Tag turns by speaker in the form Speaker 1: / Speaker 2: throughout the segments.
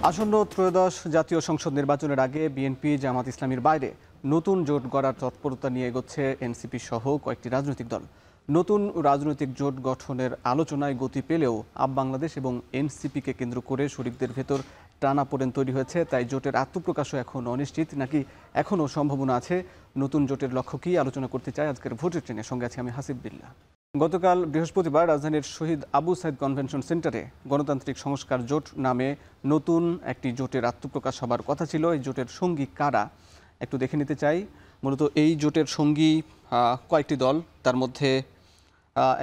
Speaker 1: আসন্ন ত্রয়োদশ জাতীয় সংসদ নির্বাচনের আগে বিএনপি জামাত ইসলামীর বাইরে নতুন জোট গড়ার তৎপরতা নিয়ে এগোচ্ছে এনসিপি সহ কয়েকটি রাজনৈতিক দল। নতুন রাজনৈতিক জোট গঠনের আলোচনায় গতি পেলেও আপ বাংলাদেশ এবং এনসিপিকে কেন্দ্র করে শরিকদের ভেতর টানাপোড়েন তৈরি হয়েছে। তাই জোটের আত্মপ্রকাশও এখন অনিশ্চিত, নাকি এখনও সম্ভাবনা আছে। নতুন জোটের লক্ষ্য কী আলোচনা করতে চাই আজকের ভোটের ট্রেনের সঙ্গে আছি আমি হাসিব বিল্লাহ। গতকাল বৃহস্পতিবার রাজধানীর শহীদ আবু সাইদ কনভেনশন সেন্টারে গণতান্ত্রিক সংস্কার জোট নামে নতুন একটি জোটের আত্মপ্রকাশ হবার কথা ছিল। এই জোটের সঙ্গী কারা একটু দেখে নিতে চাই। মূলত এই জোটের সঙ্গী কয়েকটি দল, তার মধ্যে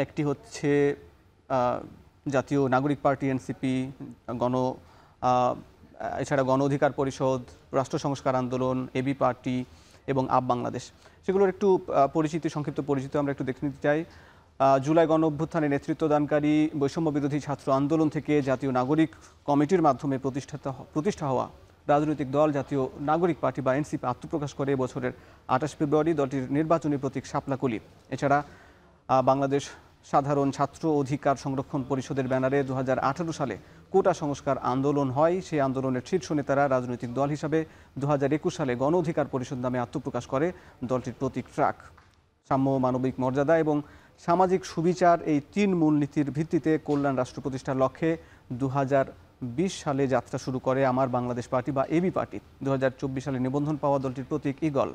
Speaker 1: একটি হচ্ছে জাতীয় নাগরিক পার্টি এনসিপি, এছাড়া গণ অধিকার পরিষদ, রাষ্ট্র সংস্কার আন্দোলন, এবি পার্টি এবং আপ বাংলাদেশ। সেগুলোর একটু সংক্ষিপ্ত পরিচিতি আমরা একটু দেখে নিতে চাই। জুলাই গণ অভ্যুত্থানে নেতৃত্বদানকারী বৈষম্য বিরোধী ছাত্র আন্দোলন থেকে জাতীয় নাগরিক কমিটির মাধ্যমে প্রতিষ্ঠা হওয়া রাজনৈতিক দল জাতীয় নাগরিক পার্টি বা এনসিপি আত্মপ্রকাশ করে বছরের ২৮ ফেব্রুয়ারি। দলটির নির্বাচনী প্রতীক শাপলা কলি। এছাড়া বাংলাদেশ সাধারণ ছাত্র অধিকার সংরক্ষণ পরিষদের ব্যানারে ২০১৮ সালে কোটা সংস্কার আন্দোলন হয়। সেই আন্দোলনের শীর্ষ নেতারা রাজনৈতিক দল হিসাবে ২০২১ সালে গণ অধিকার পরিষদ নামে আত্মপ্রকাশ করে। দলটির প্রতীক ট্রাক। সাম্য, মানবিক মর্যাদা এবং সামাজিক সুবিচার এই ৩ মূলনীতির ভিত্তিতে কল্যাণ রাষ্ট্র প্রতিষ্ঠার লক্ষ্যে ২০২০ সালে যাত্রা শুরু করে আমার বাংলাদেশ পার্টি বা এবি পার্টি। ২০২৪ সালে নিবন্ধন পাওয়া দলটির প্রতীক ঈগল।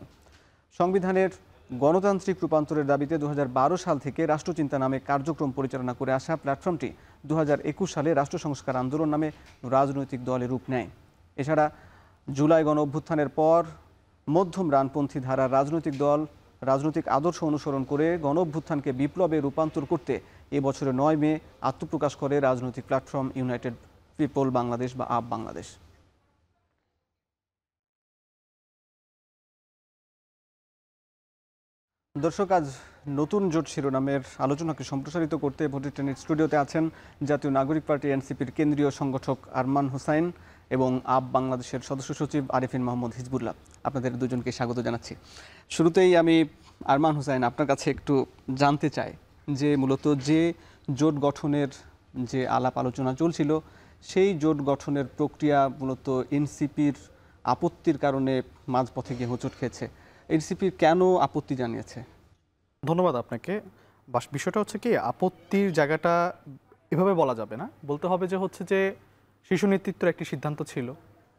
Speaker 1: সংবিধানের গণতান্ত্রিক রূপান্তরের দাবিতে ২০১২ সাল থেকে রাষ্ট্রচিন্তা নামে কার্যক্রম পরিচালনা করে আসা প্ল্যাটফর্মটি ২০২১ সালে রাষ্ট্র সংস্কার আন্দোলন নামে রাজনৈতিক দলে রূপ নেয়। এছাড়া জুলাই গণ অভ্যুত্থানের পর মধ্যম ডানপন্থী ধারার রাজনৈতিক দল রাজনৈতিক আদর্শ অনুসরণ করে গণ অভ্যুত্থানকে বিপ্লবে রূপান্তর করতে এবছরের ৯ মে আত্মপ্রকাশ করে রাজনৈতিক প্ল্যাটফর্ম ইউনাইটেড পিপল বাংলাদেশ বা আপ বাংলাদেশ। দর্শক, আজ নতুন জোট শিরোনামের আলোচনাকে সম্প্রসারিত করতে ভোটের ট্রেনের স্টুডিওতে আছেন জাতীয় নাগরিক পার্টি এনসিপির কেন্দ্রীয় সংগঠক আরমান হোসাইন এবং আপ বাংলাদেশের সদস্য সচিব আরিফিন মোহাম্মদ হিজবুল্লাহ। আপনাদের দুজনকে স্বাগত জানাচ্ছি। শুরুতেই আমি আরমান হোসাইন আপনার কাছে একটু জানতে চাই যে মূলত যে জোট গঠনের যে আলাপ আলোচনা চলছিল সেই জোট গঠনের প্রক্রিয়া মূলত এনসিপির আপত্তির কারণে মাঝপথে গিয়ে হোঁচট খেয়েছে। এনসিপি কেন আপত্তি জানিয়েছে?
Speaker 2: ধন্যবাদ আপনাকে। বিষয়টা হচ্ছে কি, আপত্তির জায়গাটা এভাবে বলা যাবে না, বলতে হবে যে হচ্ছে যে শীর্ষ নেতৃত্বের একটি সিদ্ধান্ত ছিল।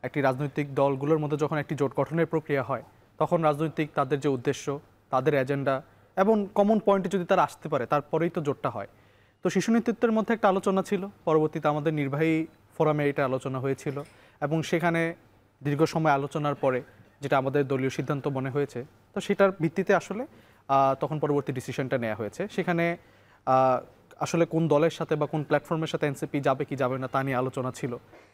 Speaker 2: একটি রাজনৈতিক দলগুলোর মধ্যে যখন একটি জোট গঠনের প্রক্রিয়া হয় তখন রাজনৈতিক তাদের যে উদ্দেশ্য, তাদের এজেন্ডা এবং কমন পয়েন্টে যদি তারা আসতে পারে তারপরেই তো জোটটা হয়। তো শীর্ষ নেতৃত্বের মধ্যে একটা আলোচনা ছিল, পরবর্তীতে আমাদের নির্বাহী ফোরামে এটা আলোচনা হয়েছিল এবং সেখানে দীর্ঘ সময় আলোচনার পরে যেটা আমাদের দলীয় সিদ্ধান্ত মনে হয়েছে, তো সেটার ভিত্তিতে আসলে তখন পরবর্তী ডিসিশনটা নেওয়া হয়েছে। সেখানে আসলে কোন দলের সাথে বা কোন প্ল্যাটফর্মের সাথে এনসিপি যাবে কি যাবে না তা নিয়ে আলোচনা ছিল।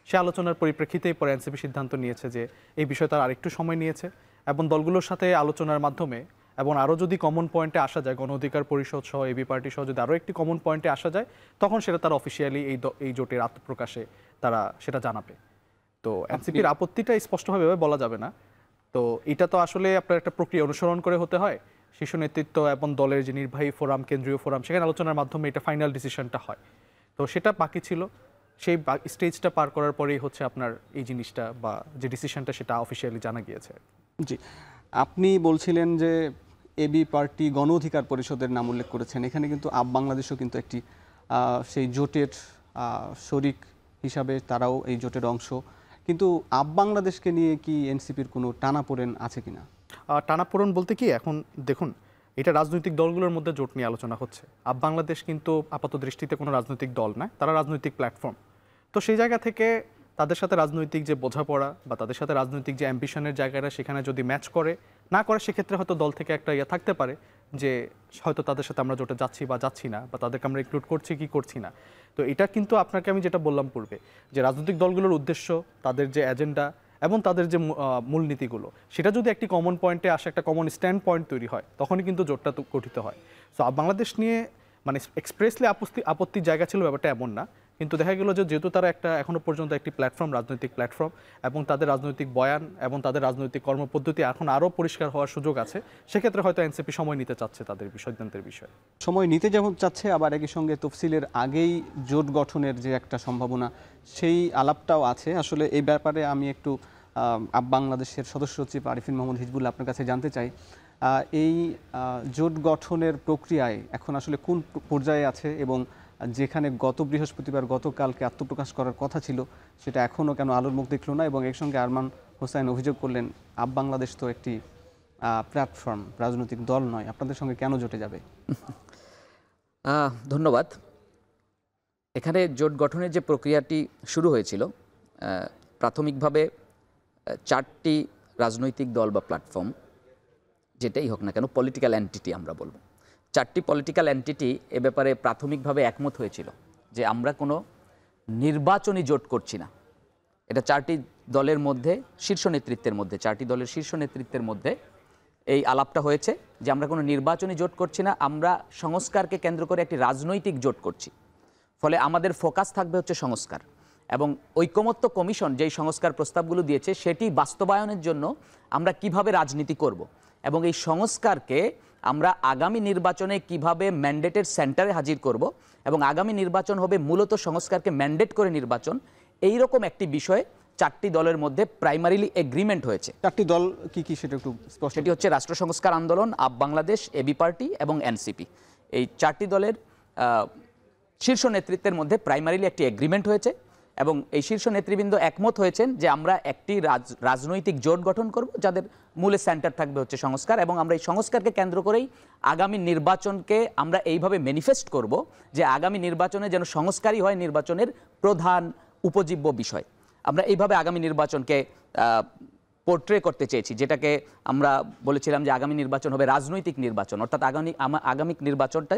Speaker 2: সে আলোচনার পরিপ্রেক্ষিতেই পরে এনসিপি সিদ্ধান্ত নিয়েছে যে এই বিষয়ে তার আরেকটু সময় নিয়েছে এবং দলগুলোর সাথে আলোচনার মাধ্যমে এবং আরও যদি কমন পয়েন্টে আসা যায়, গণ অধিকার পরিষদ সহ এবি পার্টি সহ যদি আরও একটি কমন পয়েন্টে আসা যায় তখন সেটা তারা অফিসিয়ালি এই জোটের আত্মপ্রকাশে তারা সেটা জানাবে। তো এনসিপির আপত্তিটা স্পষ্টভাবে বলা যাবে না। তো এটা তো আসলে আপনার একটা প্রক্রিয়া অনুসরণ করে হতে হয়। শীর্ষ নেতৃত্ব এবং দলের যে নির্বাহী ফোরাম, কেন্দ্রীয় ফোরাম, সেখানে আলোচনার মাধ্যমে এটা ফাইনাল ডিসিশনটা হয়। তো সেটা বাকি ছিল, সেই স্টেজটা পার করার পরেই হচ্ছে আপনার এই জিনিসটা বা যে ডিসিশনটা সেটা অফিসিয়ালি জানা গিয়েছে।
Speaker 1: জি, আপনি বলছিলেন যে এবি পার্টি গণ অধিকার পরিষদের নাম উল্লেখ করেছেন। এখানে কিন্তু আপ বাংলাদেশও কিন্তু একটি সেই জোটের শরিক হিসাবে তারাও এই জোটের অংশ। কিন্তু আপ বাংলাদেশকে নিয়ে কি এনসিপির কোনো টানাপোড়েন আছে কিনা?
Speaker 2: টানাপোড়েন বলতে কি, এখন দেখুন এটা রাজনৈতিক দলগুলোর মধ্যে জোট নিয়ে আলোচনা হচ্ছে। আপ বাংলাদেশ কিন্তু আপাত দৃষ্টিতে কোনো রাজনৈতিক দল নয়, তারা রাজনৈতিক প্ল্যাটফর্ম। তো সেই জায়গা থেকে তাদের সাথে রাজনৈতিক যে বোঝাপড়া বা তাদের সাথে রাজনৈতিক যে অ্যাম্বিশনের জায়গাটা সেখানে যদি ম্যাচ করে না করে, সেক্ষেত্রে হয়তো দল থেকে একটা থাকতে পারে যে হয়তো তাদের সাথে আমরা জোটে যাচ্ছি বা যাচ্ছি না, বা তাদেরকে আমরা ইনক্লুড করছি কি করছি না। তো এটা কিন্তু আপনাকে আমি যেটা বললাম পূর্বে, যে রাজনৈতিক দলগুলোর উদ্দেশ্য, তাদের যে এজেন্ডা এবং তাদের যে মূলনীতিগুলো, সেটা যদি একটি কমন পয়েন্টে আসে, একটা কমন স্ট্যান্ড পয়েন্ট তৈরি হয়, তখনই কিন্তু জোটটা গঠিত হয়। সো বাংলাদেশ নিয়ে মানে এক্সপ্রেসলি আপত্তির জায়গা ছিল ব্যাপারটা এমন না, কিন্তু দেখা গেল যে যেহেতু তারা একটা এখনো পর্যন্ত একটি প্ল্যাটফর্ম, রাজনৈতিক প্ল্যাটফর্ম, এবং তাদের রাজনৈতিক বয়ান এবং তাদের রাজনৈতিক কর্মপদ্ধতি এখন আরও পরিষ্কার হওয়ার সুযোগ আছে, সেক্ষেত্রে হয়তো এনসিপি সময় নিতে চাচ্ছে তাদের সিদ্ধান্তের বিষয়ে।
Speaker 1: সময় নিতে যেমন চাচ্ছে, আবার একই সঙ্গে তফসিলের আগেই জোট গঠনের যে একটা সম্ভাবনা, সেই আলাপটাও আছে। আসলে এই ব্যাপারে আমি একটু বাংলাদেশের সদস্য সচিব আরিফিন মোহাম্মদ হিজবুল্লাহ আপনার কাছে জানতে চাই, এই জোট গঠনের প্রক্রিয়ায় এখন আসলে কোন পর্যায়ে আছে, এবং যেখানে গত বৃহস্পতিবার গতকালকে আত্মপ্রকাশ করার কথা ছিল সেটা এখনও কেন আলোর মুখ দেখল না? এবং এর সঙ্গে আরমান হোসাইন অভিযোগ করলেন, বাংলাদেশ তো একটি প্ল্যাটফর্ম, রাজনৈতিক দল নয়, আপনাদের সঙ্গে কেন জোটে যাবে?
Speaker 3: ধন্যবাদ। এখানে জোট গঠনের যে প্রক্রিয়াটি শুরু হয়েছিল, প্রাথমিকভাবে 4টি রাজনৈতিক দল বা প্ল্যাটফর্ম, যেটাই হোক না কেন, পলিটিক্যাল এন্টিটি আমরা বলবো, 4টি পলিটিক্যাল এন্টিটি এ ব্যাপারে প্রাথমিকভাবে একমত হয়েছিল যে আমরা কোনো নির্বাচনী জোট করছি না। এটা 4টি দলের মধ্যে শীর্ষ নেতৃত্বের মধ্যে, 4টি দলের শীর্ষ নেতৃত্বের মধ্যে এই আলাপটা হয়েছে যে আমরা কোনো নির্বাচনী জোট করছি না, আমরা সংস্কারকে কেন্দ্র করে একটি রাজনৈতিক জোট করছি। ফলে আমাদের ফোকাস থাকবে হচ্ছে সংস্কার, এবং ঐকমত্য কমিশন যেই সংস্কার প্রস্তাবগুলো দিয়েছে সেটি বাস্তবায়নের জন্য আমরা কিভাবে রাজনীতি করব, এবং এই সংস্কারকে আমরা আগামী নির্বাচনে কিভাবে ম্যান্ডেটের সেন্টারে হাজির করব, এবং আগামী নির্বাচন হবে মূলত সংস্কারকে ম্যান্ডেট করে নির্বাচন, এই রকম একটি বিষয়ে 4টি দলের মধ্যে প্রাইমারিলি এগ্রিমেন্ট হয়েছে।
Speaker 1: 4টি দল কি কি সেটা একটু স্পষ্ট?
Speaker 3: সেটি হচ্ছে রাষ্ট্র সংস্কার আন্দোলন, আপ বাংলাদেশ, এবি পার্টি এবং এনসিপি। এই 4টি দলের শীর্ষ নেতৃত্বের মধ্যে প্রাইমারিলি একটি এগ্রিমেন্ট হয়েছে, এবং এই শীর্ষ নেতৃবৃন্দ একমত হয়েছেন যে আমরা একটি রাজনৈতিক জোট গঠন করব যাদের মূলে সেন্টার থাকবে হচ্ছে সংস্কার, এবং আমরা এই সংস্কারকে কেন্দ্র করেই আগামী নির্বাচনকে আমরা এইভাবে ম্যানিফেস্ট করব যে আগামী নির্বাচনে যেন সংস্কারই হয় নির্বাচনের প্রধান উপজীব্য বিষয়। আমরা এইভাবে আগামী নির্বাচনকে পোর্ট্রে করতে চেয়েছি, যেটাকে আমরা বলেছিলাম যে আগামী নির্বাচন হবে রাজনৈতিক নির্বাচন, অর্থাৎ আগামী নির্বাচনটা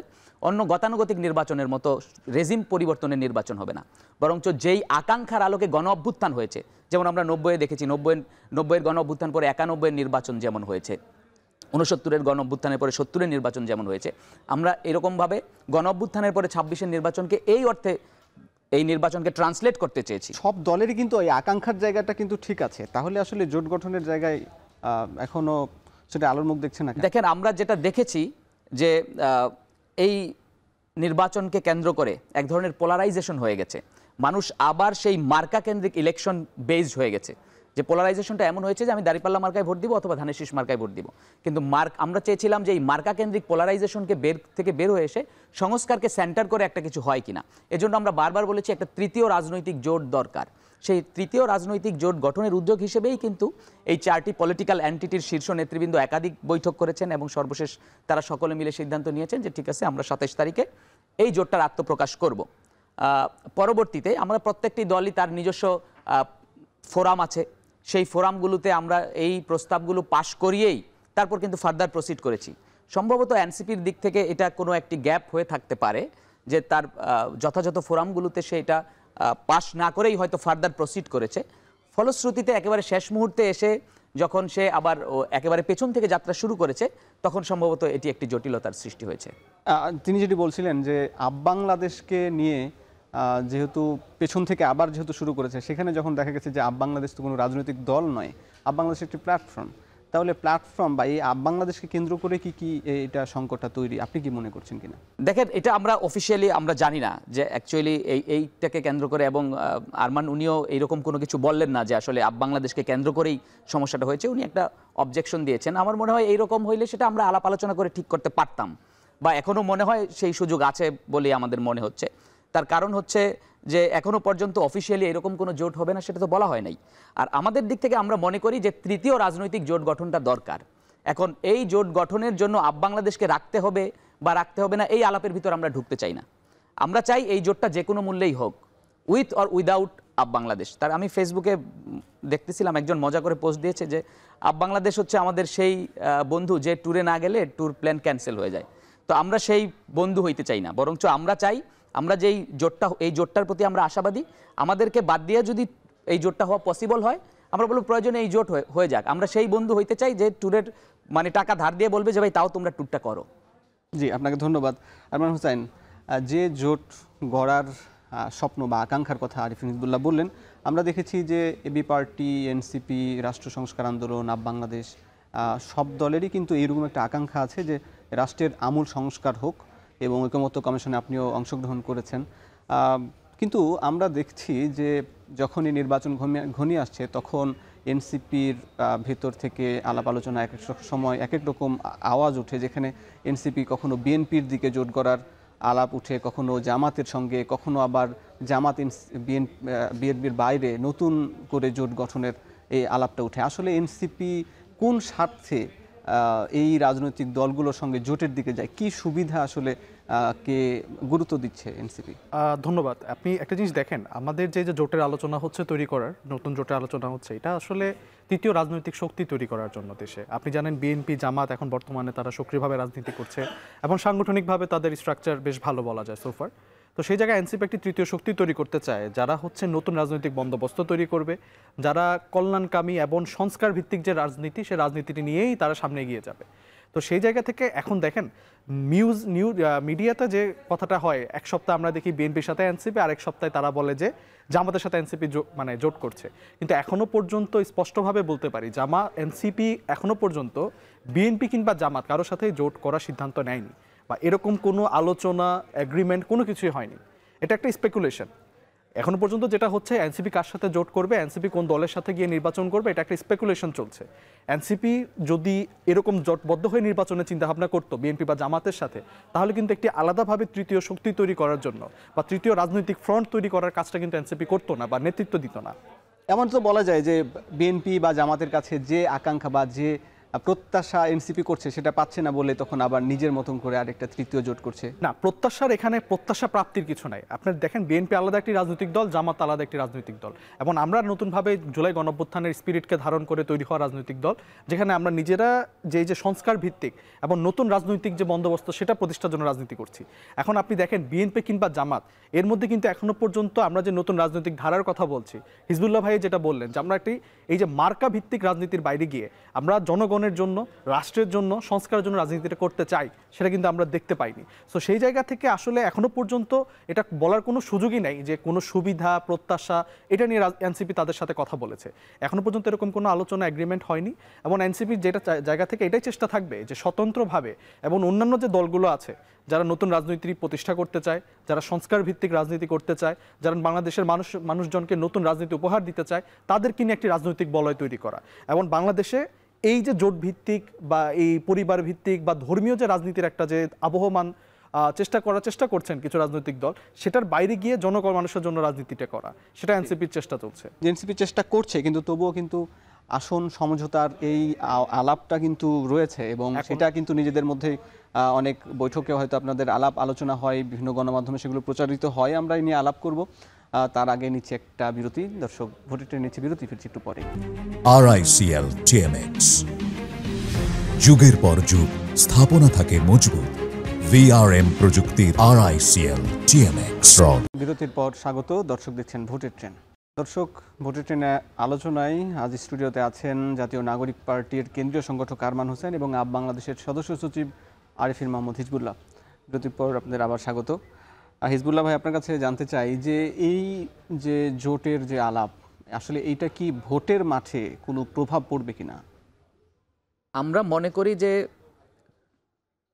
Speaker 3: অন্য গতানুগতিক নির্বাচনের মতো রেজিম পরিবর্তনের নির্বাচন হবে না, বরঞ্চ যেই আকাঙ্ক্ষার আলোকে গণ অভ্যুত্থান হয়েছে, যেমন আমরা 90-এ দেখেছি, 90-এর গণ অভ্যুত্থান পরে 91-এর নির্বাচন যেমন হয়েছে, 69-এর গণ অভ্যুত্থানের পরে 70-এর নির্বাচন যেমন হয়েছে, আমরা এরকমভাবে গণ অভ্যুত্থানের পরে 26-এর নির্বাচনকে এই অর্থে এই নির্বাচনকে ট্রান্সলেট করতে চেয়েছি।
Speaker 1: সব দলেরই কিন্তু এই আকাঙ্ক্ষার জায়গাটা কিন্তু ঠিক আছে, তাহলে আসলে জোট গঠনের জায়গায় এখনো সেটা আলোর মুখ দেখছে না।
Speaker 3: দেখেন, আমরা যেটা দেখেছি যে এই নির্বাচনকে কেন্দ্র করে এক ধরনের পোলারাইজেশন হয়ে গেছে, মানুষ আবার সেই মার্কা কেন্দ্রিক ইলেকশন বেসড হয়ে গেছে, যে পোলারাইজেশনটা এমন হয়েছে যে আমি দাঁড়িপাল্লা মার্কায় ভোট দিব অথবা ধানের শীষ মার্কায় ভোট দিব, কিন্তু আমরা চেয়েছিলাম যে এই মার্কা কেন্দ্রিক পোলারাইজেশনকে বের হয়ে এসে সংস্কারকে সেন্টার করে একটা কিছু হয় কিনা। এজন্য আমরা বারবার বলেছি একটা তৃতীয় রাজনৈতিক জোট দরকার। সেই তৃতীয় রাজনৈতিক জোট গঠনের উদ্যোগ হিসেবেই কিন্তু এই 4টি পলিটিক্যাল এন্টিটির শীর্ষ নেতৃবৃন্দ একাধিক বৈঠক করেছেন, এবং সর্বশেষ তারা সকলে মিলে সিদ্ধান্ত নিয়েছেন যে ঠিক আছে, আমরা 27 তারিখে এই জোটটার আত্মপ্রকাশ করব। পরবর্তীতে আমরা প্রত্যেকটি দলই তার নিজস্ব ফোরাম আছে, সেই ফোরামগুলোতে আমরা এই প্রস্তাবগুলো পাশ করিয়েই তারপর কিন্তু ফার্দার প্রসিড করেছি। সম্ভবত এনসিপির দিক থেকে এটা কোনো একটি গ্যাপ হয়ে থাকতে পারে যে তার যথাযথ ফোরামগুলোতে সে এটা পাশ না করেই হয়তো ফার্দার প্রসিড করেছে। ফলশ্রুতিতে একেবারে শেষ মুহূর্তে এসে যখন সে আবার একেবারে পেছন থেকে যাত্রা শুরু করেছে, তখন সম্ভবত এটি একটি জটিলতার সৃষ্টি হয়েছে।
Speaker 1: তিনি যেটি বলছিলেন যে বাংলাদেশকে নিয়ে যেহেতু পেছন থেকে আবার যেহেতু শুরু করেছে, সেখানে যখন দেখা গেছে যে বাংলাদেশ তো কোনো রাজনৈতিক দল নয়, বাংলাদেশ একটি প্ল্যাটফর্ম, তাহলে প্ল্যাটফর্ম বা এই বাংলাদেশকে কেন্দ্র করে কি এটা সংকটটা তৈরি, আপনি কি মনে করছেন কিনা?
Speaker 3: দেখেন, এটা আমরা অফিসিয়ালি আমরা জানি না যে অ্যাকচুয়ালি এইটাকে কেন্দ্র করে, এবং আরমান উনিও এইরকম কোনো কিছু বললেন না যে আসলে বাংলাদেশকে কেন্দ্র করেই সমস্যাটা হয়েছে। উনি একটা অবজেকশন দিয়েছেন। আমার মনে হয় এইরকম হইলে সেটা আমরা আলাপ আলোচনা করে ঠিক করতে পারতাম, বা এখনও মনে হয় সেই সুযোগ আছে বলে আমাদের মনে হচ্ছে। তার কারণ হচ্ছে যে এখনো পর্যন্ত অফিসিয়ালি এরকম কোনো জোট হবে না সেটা তো বলা হয় নাই। আর আমাদের দিক থেকে আমরা মনে করি যে তৃতীয় রাজনৈতিক জোট গঠনটা দরকার। এখন এই জোট গঠনের জন্য বাংলাদেশকে রাখতে হবে বা রাখতে হবে না, এই আলাপের ভিতর আমরা ঢুকতে চাই না। আমরা চাই এই জোটটা যে কোনো মূল্যেই হোক, উইথ অর উইদাউট বাংলাদেশ। তার আমি ফেসবুকে দেখতেছিলাম একজন মজা করে পোস্ট দিয়েছে যে বাংলাদেশ হচ্ছে আমাদের সেই বন্ধু যে ট্যুরে না গেলে ট্যুর প্ল্যান ক্যান্সেল হয়ে যায়। তো আমরা সেই বন্ধু হইতে চাই না, বরঞ্চ আমরা চাই আমরা যেই জোটটা, এই জোটটার প্রতি আমরা আশাবাদী। আমাদেরকে বাদ দিয়ে যদি এই জোটটা হওয়া পসিবল হয়, আমরা বলবো প্রয়োজনে এই জোট হয়ে যাক। আমরা সেই বন্ধু হইতে চাই যে ট্যুরের মানে টাকা ধার দিয়ে বলবে যে ভাই তাও তোমরা ট্যুরটা করো।
Speaker 1: জি, আপনাকে ধন্যবাদ। আরমান হোসাইন, যে জোট গড়ার স্বপ্ন বা আকাঙ্ক্ষার কথা আরিফিন হিজবুল্লাহ বললেন। আমরা দেখেছি যে এবি পার্টি, এনসিপি, রাষ্ট্র সংস্কার আন্দোলন, আপ বাংলাদেশ সব দলেরই কিন্তু এইরকম একটা আকাঙ্ক্ষা আছে যে রাষ্ট্রের আমূল সংস্কার হোক, এবং ঐকমত্য কমিশনে আপনিও অংশগ্রহণ করেছেন। কিন্তু আমরা দেখছি যে যখনই নির্বাচন ঘনিয়ে আসছে তখন এনসিপির ভেতর থেকে আলাপ আলোচনা এক এক সময় এক এক রকম আওয়াজ উঠে, যেখানে এনসিপি কখনো বিএনপির দিকে জোট করার আলাপ উঠে, কখনো জামাতের সঙ্গে, কখনো আবার জামাত বিএনপির বাইরে নতুন করে জোট গঠনের এই আলাপটা উঠে। আসলে এনসিপি কোন স্বার্থে এই রাজনৈতিক দলগুলোর সঙ্গে জোটের দিকে যায়, কি সুবিধা আসলে কে গুরুত্ব দিচ্ছে এনসিপি?
Speaker 2: ধন্যবাদ। আপনি একটা জিনিস দেখেন, আমাদের যে জোটের আলোচনা হচ্ছে তৈরি করার, নতুন জোটের আলোচনা হচ্ছে, এটা আসলে তৃতীয় রাজনৈতিক শক্তি তৈরি করার জন্য দেশে। আপনি জানেন বিএনপি, জামাত এখন বর্তমানে তারা সক্রিয়ভাবে রাজনীতি করছে এবং সাংগঠনিকভাবে তাদের স্ট্রাকচার বেশ ভালো বলা যায় সোফার। তো সেই জায়গায় এনসিপি একটি তৃতীয় শক্তি তৈরি করতে চায়, যারা হচ্ছে নতুন রাজনৈতিক বন্দোবস্ত তৈরি করবে, যারা কল্যাণকামী এবং সংস্কার ভিত্তিক যে রাজনীতি, সে রাজনীতিটি নিয়েই তারা সামনে এগিয়ে যাবে। তো সেই জায়গা থেকে এখন দেখেন মিডিয়াতে যে কথাটা হয়, এক সপ্তাহ আমরা দেখি বিএনপির সাথে এনসিপি, আরেক সপ্তাহে তারা বলে যে জামাতের সাথে এনসিপি মানে জোট করছে। কিন্তু এখনো পর্যন্ত স্পষ্টভাবে বলতে পারি, এনসিপি এখনো পর্যন্ত বিএনপি কিংবা জামাত কারোর সাথে জোট করার সিদ্ধান্ত নেয়নি, বা এরকম কোনো আলোচনা, এগ্রিমেন্ট কোনো কিছুই হয়নি। এটা একটা স্পেকুলেশন। এখনো পর্যন্ত যেটা হচ্ছে, এনসিপি কার সাথে জোট করবে, এনসিপি কোন দলের সাথে গিয়ে নির্বাচন করবে, এটা একটা স্পেকুলেশন চলছে। এনসিপি যদি এরকম জোটবদ্ধ হয়ে নির্বাচনের চিন্তাভাবনা করতো বিএনপি বা জামাতের সাথে, তাহলে কিন্তু একটি আলাদাভাবে তৃতীয় শক্তি তৈরি করার জন্য বা তৃতীয় রাজনৈতিক ফ্রন্ট তৈরি করার কাজটা কিন্তু এনসিপি করতো না বা নেতৃত্ব দিত না।
Speaker 1: এমন তো বলা যায় যে বিএনপি বা জামাতের কাছে যে আকাঙ্ক্ষা বা যে প্রত্যাশা এনসিপি করছে সেটা পাচ্ছে না বলে তখন আবার নিজের মতন করে আরেকটা তৃতীয় জোট করছে।
Speaker 2: না, এখানে প্রত্যাশা প্রাপ্তির কিছু নাই। আপনার দেখেন বিএনপি আলাদা একটি রাজনৈতিক দল, জামাত আলাদা একটি রাজনৈতিক দল, এবং আমরা নতুনভাবে জুলাই গণঅভ্যুত্থানের স্পিরিটকে ধারণ করে তৈরি হওয়া রাজনৈতিক দল, যেখানে আমরা নিজেরা যে সংস্কার ভিত্তিক এবং নতুন রাজনৈতিক যে বন্দোবস্ত সেটা প্রতিষ্ঠার জন্য রাজনীতি করছি। এখন আপনি দেখেন বিএনপি কিংবা জামাত, এর মধ্যে কিন্তু এখনো পর্যন্ত আমরা যে নতুন রাজনৈতিক ধারার কথা বলছি, হিজবুল্লাহ ভাই যেটা বললেন যে আমরা এই যে মার্কা ভিত্তিক রাজনীতির বাইরে গিয়ে আমরা জনগণের জন্য, রাষ্ট্রের জন্য, সংস্কারের জন্য রাজনীতিটা করতে চাই, সেটা কিন্তু আমরা দেখতে পাইনি। সো সেই জায়গা থেকে আসলে এখনো পর্যন্ত এটা বলার কোনো সুযোগই নাই যে কোনো সুবিধা, প্রত্যাশা এটা নিয়ে এনসিপি তাদের সাথে কথা বলেছে। এখনো পর্যন্ত এরকম কোনো আলোচনা, এগ্রিমেন্ট হয়নি। এবং এনসিপির যেটা জায়গা থেকে এটাই চেষ্টা থাকবে যে স্বতন্ত্রভাবে, এবং অন্যান্য যে দলগুলো আছে যারা নতুন রাজনীতি প্রতিষ্ঠা করতে চায়, যারা সংস্কার ভিত্তিক রাজনীতি করতে চায়, যারা বাংলাদেশের মানুষজনকে নতুন রাজনীতি উপহার দিতে চায়, তাদেরকে নিয়ে একটি রাজনৈতিক বলয় তৈরি করা। এবং বাংলাদেশে এই যে জোট ভিত্তিক বা এই পরিবার ভিত্তিক বা ধর্মীয় যে রাজনীতির একটা যে আবহমান চেষ্টা করছেন কিছু রাজনৈতিক দল, সেটার বাইরে গিয়ে মানুষের জন্য রাজনীতিটা করা, সেটা এনসিপির চেষ্টা চলছে।
Speaker 1: এনসিপি চেষ্টা করছে, কিন্তু তবুও কিন্তু আসন সমঝোতার এই আলাপটা কিন্তু রয়েছে, এবং সেটা কিন্তু নিজেদের মধ্যে অনেক বৈঠকে হয়তো আপনাদের আলাপ আলোচনা হয়, বিভিন্ন গণমাধ্যমে সেগুলো প্রচারিত হয়। আমরা এই নিয়ে আলাপ করব, তার আগে নিচ্ছে একটা বিরতি। দর্শক, ভোটের ট্রেন নিচ্ছে বিরতি, ফিরছি একটু পরে।
Speaker 4: RICL TMX, যুগের পর যুগ স্থাপনা থাকে মজবুত। VRM প্রযুক্তির RICL TMX।
Speaker 1: বিরতির পর স্বাগত। দর্শক দেখছেন ভোটের ট্রেন। দর্শক, ভোটের ট্রেনে আলোচনায় আজ স্টুডিওতে আছেন জাতীয় নাগরিক পার্টির কেন্দ্রীয় সংগঠক আরমান হোসেন এবং আপ বাংলাদেশের সদস্য সচিব আরিফিন মোহাম্মদ হিজবুল্লাহ। বিরতির পর আপনাদের আবার স্বাগত। হিজবুল্লাহ ভাই, আপনার কাছে জানতে চাই যে এই যে জোটের যে আলাপ, আসলে এইটা কি ভোটের মাঠে কোনো প্রভাব পড়বে কিনা?
Speaker 3: আমরা মনে করি যে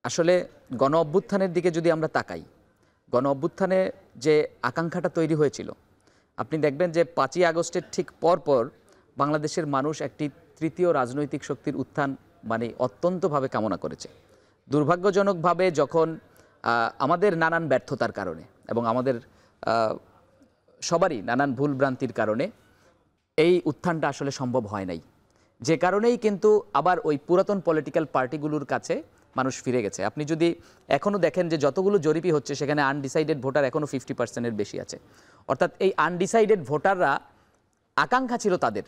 Speaker 3: আসলে গণ অভ্যুত্থানের দিকে যদি আমরা তাকাই, গণ অভ্যুত্থানে যে আকাঙ্ক্ষাটা তৈরি হয়েছিল, আপনি দেখবেন যে 5ই আগস্টের ঠিক পরপর বাংলাদেশের মানুষ একটি তৃতীয় রাজনৈতিক শক্তির উত্থান মানে অত্যন্তভাবে কামনা করেছে। দুর্ভাগ্যজনকভাবে যখন আমাদের নানান ব্যর্থতার কারণে এবং আমাদের সবারই নানান ভুলভ্রান্তির কারণে এই উত্থানটা আসলে সম্ভব হয় নাই, যে কারণেই কিন্তু আবার ওই পুরাতন পলিটিক্যাল পার্টিগুলোর কাছে মানুষ ফিরে গেছে। আপনি যদি এখনও দেখেন যে যতগুলো জরিপই হচ্ছে, সেখানে আনডিসাইডেড ভোটার এখনও 50%-এর বেশি আছে। অর্থাৎ এই আনডিসাইডেড ভোটাররা, আকাঙ্ক্ষা ছিল তাদের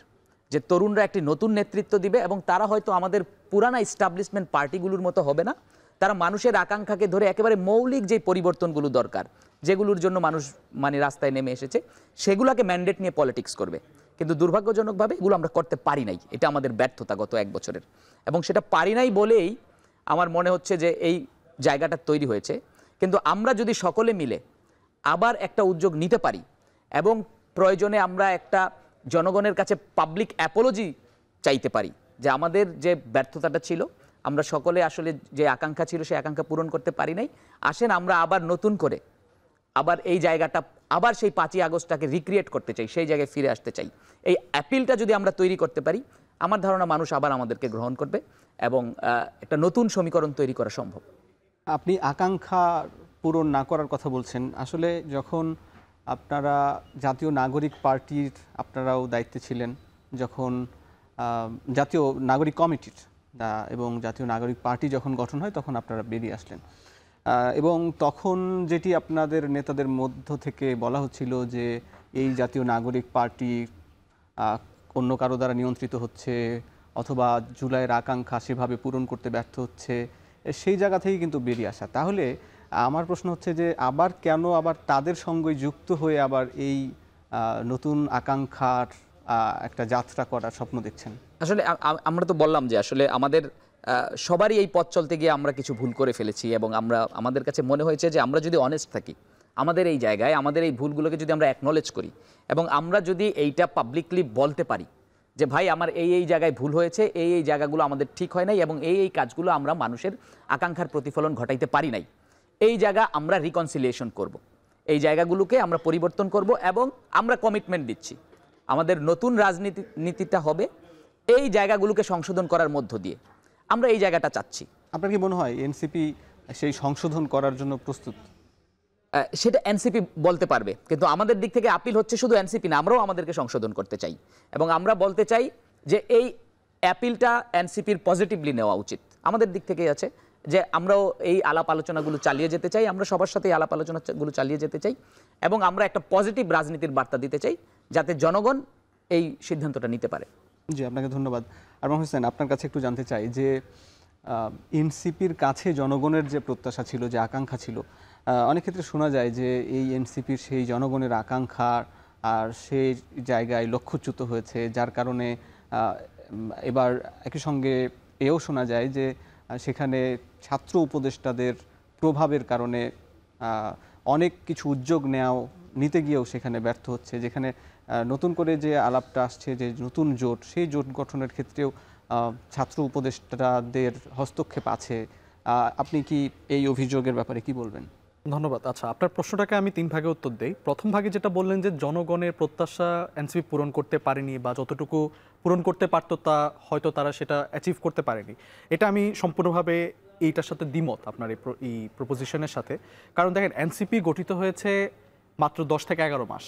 Speaker 3: যে তরুণরা একটি নতুন নেতৃত্ব দিবে এবং তারা হয়তো আমাদের পুরানা এস্টাবলিশমেন্ট পার্টিগুলোর মতো হবে না, তারা মানুষের আকাঙ্ক্ষাকে ধরে একেবারে মৌলিক যে পরিবর্তনগুলো দরকার, যেগুলোর জন্য মানুষ মানে রাস্তায় নেমে এসেছে, সেগুলোকে ম্যান্ডেট নিয়ে পলিটিক্স করবে। কিন্তু দুর্ভাগ্যজনকভাবে এগুলো আমরা করতে পারি নাই। এটা আমাদের ব্যর্থতা গত 1 বছরের, এবং সেটা পারি নাই বলেই আমার মনে হচ্ছে যে এই জায়গাটা তৈরি হয়েছে। কিন্তু আমরা যদি সকলে মিলে আবার একটা উদ্যোগ নিতে পারি এবং প্রয়োজনে আমরা একটা জনগণের কাছে পাবলিক অ্যাপোলজি চাইতে পারি যে আমাদের যে ব্যর্থতাটা ছিল, আমরা সকলে আসলে যে আকাঙ্ক্ষা ছিল সেই আকাঙ্ক্ষা পূরণ করতে পারি নাই, আসেন আমরা আবার নতুন করে আবার এই জায়গাটা আবার সেই 5ই আগস্টটাকে রিক্রিয়েট করতে চাই, সেই জায়গায় ফিরে আসতে চাই। এই অ্যাপিলটা যদি আমরা তৈরি করতে পারি, আমার ধারণা মানুষ আবার আমাদেরকে গ্রহণ করবে এবং একটা নতুন সমীকরণ তৈরি করা সম্ভব।
Speaker 1: আপনি আকাঙ্ক্ষা পূরণ না করার কথা বলছেন। আসলে যখন আপনারা জাতীয় নাগরিক পার্টির আপনারাও দায়িত্বে ছিলেন, যখন জাতীয় নাগরিক কমিটির এবং জাতীয় নাগরিক পার্টি যখন গঠন হয় তখন আপনারা বেরিয়ে আসলেন এবং তখন যেটি আপনাদের নেতাদের মধ্য থেকে বলা হচ্ছিল যে এই জাতীয় নাগরিক পার্টি অন্য কারো দ্বারা নিয়ন্ত্রিত হচ্ছে অথবা জুলাইয়ের আকাঙ্ক্ষা সেভাবে পূরণ করতে ব্যর্থ হচ্ছে, সেই জায়গা থেকে কিন্তু বেরিয়ে আসা। তাহলে আমার প্রশ্ন হচ্ছে যে আবার কেন আবার তাদের সঙ্গে যুক্ত হয়ে আবার এই নতুন আকাঙ্ক্ষার একটা যাত্রা করার স্বপ্ন দেখছেন?
Speaker 3: আসলে আমরা তো বললাম যে আসলে আমাদের সবারই এই পথ চলতে গিয়ে আমরা কিছু ভুল করে ফেলেছি এবং আমাদের কাছে মনে হয়েছে যে আমরা যদি অনেস্ট থাকি আমাদের এই জায়গায়, আমাদের এই ভুলগুলোকে যদি আমরা অ্যাকনলেজ করি এবং আমরা যদি এইটা পাবলিকলি বলতে পারি যে ভাই আমার এই জায়গায় ভুল হয়েছে, এই জায়গাগুলো আমাদের ঠিক হয় নাই এবং এই কাজগুলো আমরা মানুষের আকাঙ্ক্ষার প্রতিফলন ঘটাইতে পারি নাই, এই জায়গা আমরা রিকনসিলিয়েশন করব, এই জায়গাগুলোকে আমরা পরিবর্তন করব এবং আমরা কমিটমেন্ট দিচ্ছি আমাদের নতুন রাজনীতিটা হবে এই জায়গাগুলোকে সংশোধন করার মধ্য দিয়ে। আমরা এই জায়গাটা চাচ্ছি।
Speaker 1: আপনার কি মনে হয় এনসিপি সেই সংশোধন করার জন্য প্রস্তুত?
Speaker 3: সেটা এনসিপি বলতে পারবে, কিন্তু আমাদের দিক থেকে আপিল হচ্ছে শুধু এনসিপি না, আমরাও আমাদেরকে সংশোধন করতে চাই এবং আমরা বলতে চাই যে এই অ্যাপিলটা এনসিপির পজিটিভলি নেওয়া উচিত। আমাদের দিক থেকেই আছে যে আমরাও এই আলাপ আলোচনাগুলো চালিয়ে যেতে চাই, আমরা সবার সাথে আলাপ আলোচনাগুলো চালিয়ে যেতে চাই এবং আমরা একটা পজিটিভ রাজনীতির বার্তা দিতে চাই যাতে জনগণ এই সিদ্ধান্তটা নিতে পারে।
Speaker 1: জি, আপনাকে ধন্যবাদ। আরমান হোসেন, আপনার কাছে একটু জানতে চাই যে এনসিপির কাছে জনগণের যে প্রত্যাশা ছিল, যে আকাঙ্ক্ষা ছিল, অনেক ক্ষেত্রে শোনা যায় যে এই এনসিপির সেই জনগণের আকাঙ্ক্ষা আর সেই জায়গায় লক্ষ্যচ্যুত হয়েছে, যার কারণে এবার একই সঙ্গে এও শোনা যায় যে সেখানে ছাত্র উপদেষ্টাদের প্রভাবের কারণে অনেক কিছু উদ্যোগ নিতে গিয়েও সেখানে ব্যর্থ হচ্ছে, যেখানে নতুন করে যে আলাপটা আসছে যে নতুন জোট, সেই জোট গঠনের ক্ষেত্রেও ছাত্র উপদেষ্টাদের হস্তক্ষেপ আছে। আপনি কি এই অভিযোগের ব্যাপারে কি বলবেন?
Speaker 2: ধন্যবাদ। আচ্ছা, আপনার প্রশ্নটাকে আমি 3 ভাগে উত্তর দেই। প্রথম ভাগে যেটা বললেন যে জনগণের প্রত্যাশা এনসিপি পূরণ করতে পারেনি বা যতটুকু পূরণ করতে পারতো তা হয়তো তারা সেটা অ্যাচিভ করতে পারেনি, এটা আমি সম্পূর্ণভাবে এইটার সাথে দ্বিমত আপনার এই প্রপোজিশনের সাথে। কারণ দেখেন, এনসিপি গঠিত হয়েছে মাত্র 10 থেকে 11 মাস।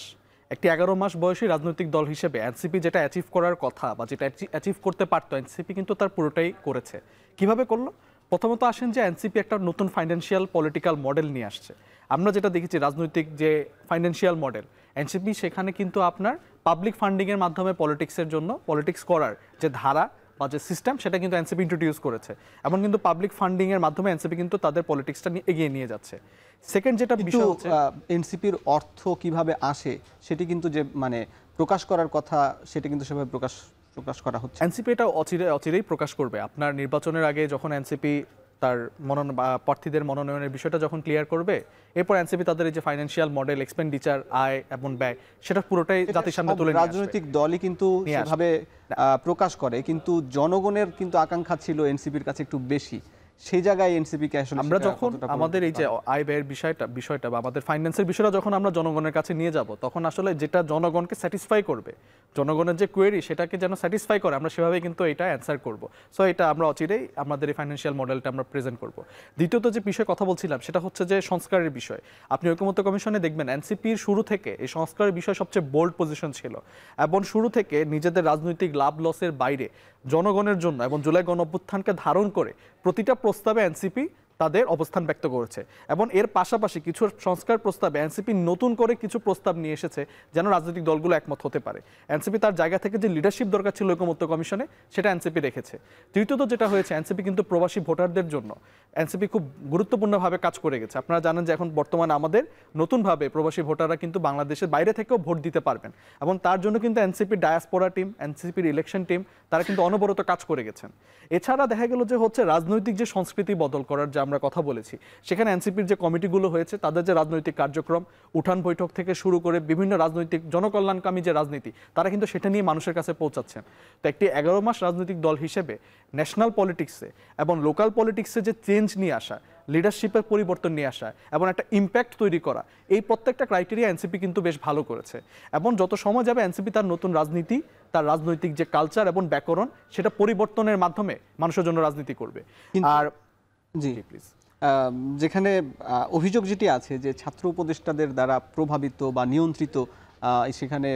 Speaker 2: একটি 11 মাস বয়সী রাজনৈতিক দল হিসেবে এনসিপি যেটা অ্যাচিভ করার কথা বা যেটা অ্যাচিভ করতে পারতো, এনসিপি কিন্তু তার পুরোটাই করেছে। কিভাবে করলো? প্রথমত আসেন যে এনসিপি একটা নতুন ফাইন্যান্সিয়াল পলিটিক্যাল মডেল নিয়ে আসছে। আমরা যেটা দেখেছি রাজনৈতিক যে ফাইন্যান্সিয়াল মডেল, এনসিপি সেখানে কিন্তু আপনার পাবলিক ফান্ডিংয়ের মাধ্যমে পলিটিক্সের জন্য পলিটিক্স করার যে ধারা বা যে সিস্টেম, সেটা কিন্তু এনসিপি ইন্ট্রোডিউস করেছে এবং কিন্তু পাবলিক ফান্ডিংয়ের মাধ্যমে এনসিপি কিন্তু তাদের পলিটিক্সটা এগিয়ে নিয়ে যাচ্ছে। সেকেন্ড যেটা বিষয় হচ্ছে
Speaker 1: এনসিপির অর্থ কিভাবে আসে সেটি কিন্তু যে মানে প্রকাশ করার কথা, সেটা কিন্তু সেভাবে প্রকাশ করা হচ্ছে।
Speaker 2: এনসিপি এটা অচিরেই প্রকাশ করবে। আপনার নির্বাচনের আগে যখন এনসিপি তার প্রার্থীদের মনোনয়নের বিষয়টা যখন ক্লিয়ার করবে, এরপর এনসিপি তাদের এই যে ফাইন্যান্সিয়াল মডেল, এক্সপেন্ডিচার, আয় এবং ব্যয়, সেটা পুরোটাই জাতির সামনে তুলে নিয়ে আসবে।
Speaker 1: রাজনৈতিক দলই কিন্তু সেভাবে প্রকাশ করে, কিন্তু জনগণের কিন্তু আকাঙ্ক্ষা ছিল এনসিপির কাছে একটু বেশি। সেই জায়গায় এনসিপিকে আসলে
Speaker 2: আমরা যখন আমাদের এই যে আয় ব্যয়ের বিষয়টা বা আমাদের ফাইন্যান্সের বিষয়টা যখন আমরা জনগণের কাছে নিয়ে যাব, তখন আসলে যেটা জনগণকে স্যাটিসফাই করবে, জনগণের যে কোয়েরি সেটাকে যেন স্যাটিসফাই করে, আমরা সেভাবেই কিন্তু এটা অ্যান্সার করব। সো এটা আমরা অচিরেই আমাদের এই ফাইন্যান্সিয়াল মডেলটা আমরা প্রেজেন্ট করব। দ্বিতীয়ত যে বিষয়ে কথা বলছিলাম সেটা হচ্ছে যে সংস্কারের বিষয়। আপনি ঐকমত্য কমিশনে দেখবেন এনসিপির শুরু থেকে এই সংস্কারের বিষয় সবচেয়ে বোল্ড পজিশন ছিল এবং শুরু থেকে নিজেদের রাজনৈতিক লাভ লসের বাইরে জনগণের জন্য এবং জুলাই গণঅভ্যুত্থানকে ধারণ করে প্রতিটা প্রস্তাবে এনসিপি তাদের অবস্থান ব্যক্ত করেছে এবং এর পাশাপাশি কিছু সংস্কার প্রস্তাবে এনসিপি নতুন করে কিছু প্রস্তাব নিয়ে এসেছে যেন রাজনৈতিক দলগুলো একমত হতে পারে। এনসিপি তার জায়গা থেকে যে লিডারশিপ দরকার ছিল ঐকমত্য কমিশনে, সেটা এনসিপি রেখেছে। তৃতীয়ত যেটা হয়েছে, এনসিপি কিন্তু প্রবাসী ভোটারদের জন্য এনসিপি খুব গুরুত্বপূর্ণভাবে কাজ করে গেছে। আপনারা জানেন যে এখন বর্তমানে আমাদের নতুনভাবে প্রবাসী ভোটাররা কিন্তু বাংলাদেশের বাইরে থেকেও ভোট দিতে পারবেন এবং তার জন্য কিন্তু এনসিপির ডায়াসপোরা টিম, এনসিপির ইলেকশন টিম, তারা কিন্তু অনবরত কাজ করে গেছেন। এছাড়া দেখা গেল যে হচ্ছে রাজনৈতিক যে সংস্কৃতি বদল করার যে আমরা কথা বলেছি, সেখানে এনসিপির যে কমিটিগুলো হয়েছে তাদের যে রাজনৈতিক কার্যক্রম, উঠান বৈঠক থেকে শুরু করে বিভিন্ন রাজনৈতিক জনকল্যাণকামী যে রাজনীতি, তারা কিন্তু সেটা নিয়ে মানুষের কাছে পৌঁছাচ্ছেন। তো একটি 11 মাস রাজনৈতিক দল হিসেবে ন্যাশনাল পলিটিক্সে এবং লোকাল পলিটিক্সে যে চেঞ্জ নিয়ে আসা, লিডারশিপের পরিবর্তন নিয়ে আসা এবং একটা ইম্প্যাক্ট তৈরি করা, এই প্রত্যেকটা ক্রাইটেরিয়া এনসিপি কিন্তু বেশ ভালো করেছে। এবং যত সময় যাবে এনসিপি তার নতুন রাজনীতি, তার রাজনৈতিক যে কালচার এবং ব্যাকরণ, সেটা পরিবর্তনের মাধ্যমে মানুষের জন্য রাজনীতি করবে। আর
Speaker 1: জি
Speaker 2: প্লিজ,
Speaker 1: যেখানে অভিযোগ যেটি আছে যে ছাত্র উপদেষ্টাদের দ্বারা প্রভাবিত বা নিয়ন্ত্রিত, সেখানে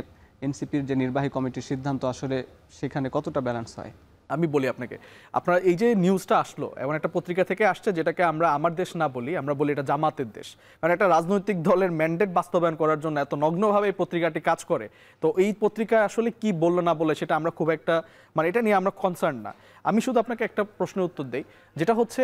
Speaker 1: এনসিপির যে নির্বাহী কমিটির সিদ্ধান্ত আসলে সেখানে কতটা ব্যালেন্স হয়?
Speaker 2: আমি বলি আপনাকে, আপনার এই যে নিউজটা আসলো এমন একটা পত্রিকা থেকে আসছে যেটাকে আমরা আমার দেশ না বলি, আমরা বলি এটা জামাতের দেশ। কারণ একটা রাজনৈতিক দলের ম্যান্ডেট বাস্তবায়ন করার জন্য এত নগ্নভাবে এই পত্রিকাটি কাজ করে। তো এই পত্রিকা আসলে কি বললো না বলে সেটা আমরা খুব একটা, মানে এটা নিয়ে আমরা কনসার্ন না। আমি শুধু আপনাকে একটা প্রশ্নের উত্তর দেই, যেটা হচ্ছে